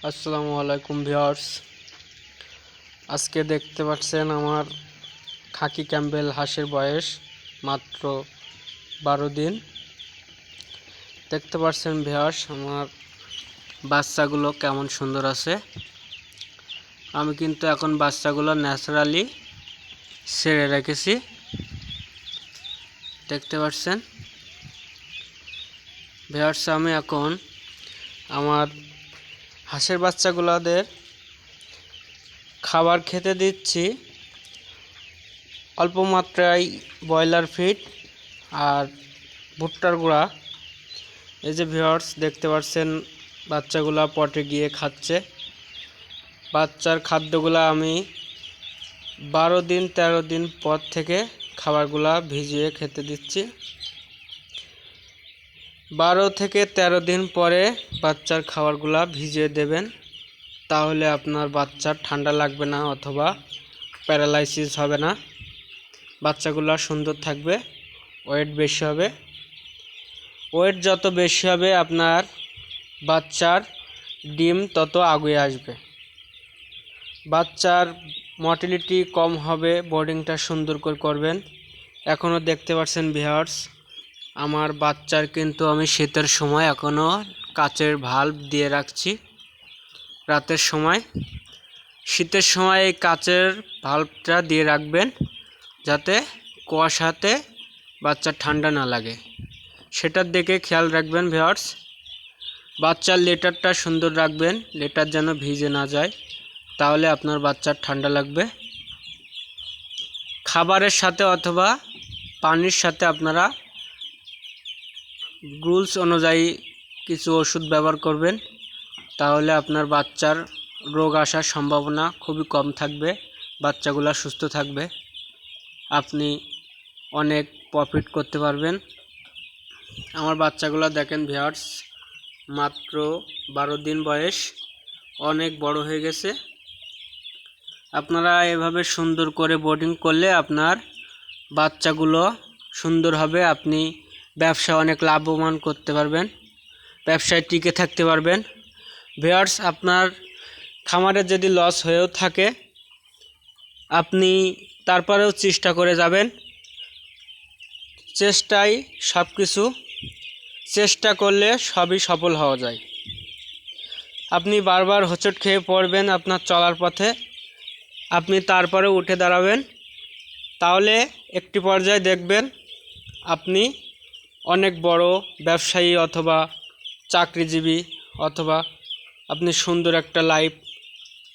আসসালামু আলাইকুম ভিউয়ার্স। আজকে দেখতে পাচ্ছেন আমার খাকি ক্যাম্বেল হাঁসের বয়স মাত্র 12 দিন। দেখতে পাচ্ছেন ভিউয়ার্স আমার বাচ্চাগুলো কেমন সুন্দর আছে। আমি কিন্তু এখন বাচ্চাগুলো ন্যাচারালি ছেড়ে রেখেছি। দেখতে পাচ্ছেন ভিউয়ার্স, আমি এখন আমার হাঁসের বাচ্চাগুলোদের খাবার খেতে দিচ্ছি অল্প মাত্রায় ব্রয়লার ফিড আর ভুট্টার গুঁড়া। এই যে ভিউয়ার্স দেখতে পাচ্ছেন বাচ্চাগুলা পটে গিয়ে খাচ্ছে। বাচ্চার খাদ্যগুলা আমি 12 দিন 13 দিন পর থেকে খাবারগুলা ভিজিয়ে খেতে দিচ্ছি। 12 থেকে 13 দিন পরে বাচ্চার খাবারগুলা ভিজিয়ে দেবেন, তাহলে আপনার বাচ্চার ঠান্ডা লাগবে না অথবা প্যারালাইসিস হবে না। বাচ্চাগুলো সুন্দর থাকবে, ওয়েট বেশি হবে। ওয়েট যত বেশি হবে আপনার বাচ্চার ডিম তত আগুয়ে আসবে, বাচ্চার মর্টিলিটি কম হবে, বোর্ডিংটা সুন্দর করে করবেন। এখনও দেখতে পাচ্ছেন ভিউয়ার্স আমার বাচ্চার কিন্তু আমি শীতের সময় এখনও কাচের ভাল্ব দিয়ে রাখছি। রাতের সময়, শীতের সময় এই কাচের ভাল্বটা দিয়ে রাখবেন যাতে কুয়াশাতে বাচ্চার ঠান্ডা না লাগে, সেটার দিকে খেয়াল রাখবেন ভিউয়ার্স। বাচ্চার লেটারটা সুন্দর রাখবেন, লেটার যেন ভিজে না যায়, তাহলে আপনার বাচ্চার ঠান্ডা লাগবে। খাবারের সাথে অথবা পানির সাথে আপনারা রুলস অনুযায়ী কিছু ওষুধ ব্যবহার করবেন, তাহলে আপনার বাচ্চার রোগ আসার সম্ভাবনা খুবই কম থাকবে, বাচ্চাগুলো সুস্থ থাকবে, আপনি অনেক প্রফিট করতে পারবেন। আমার বাচ্চাগুলো দেখেন ভিউয়ার্স মাত্র 12 দিন বয়স, অনেক বড় হয়ে গেছে। আপনারা এভাবে সুন্দর করে বোর্ডিং করলে আপনার বাচ্চাগুলো সুন্দর হবে, আপনি ব্যবসা অনেক লাভবান করতে পারবেন, ব্যবসায় টিকে থাকতে পারবেন। ভিউয়ার্স, আপনার খামারে যদি লস হয়েও থাকে আপনি তারপরেও চেষ্টা করে যাবেন, চেষ্টাই সব কিছু, চেষ্টা করলে সবই সফল হওয়া যায়। আপনি বারবার হোঁচট খেয়ে পড়বেন আপনার চলার পথে, আপনি তারপরে উঠে দাঁড়াবেন, তাহলে একটি পর্যায়ে দেখবেন আপনি অনেক বড় ব্যবসায়ী অথবা চাকরিজীবী, অথবা আপনি সুন্দর একটা লাইফ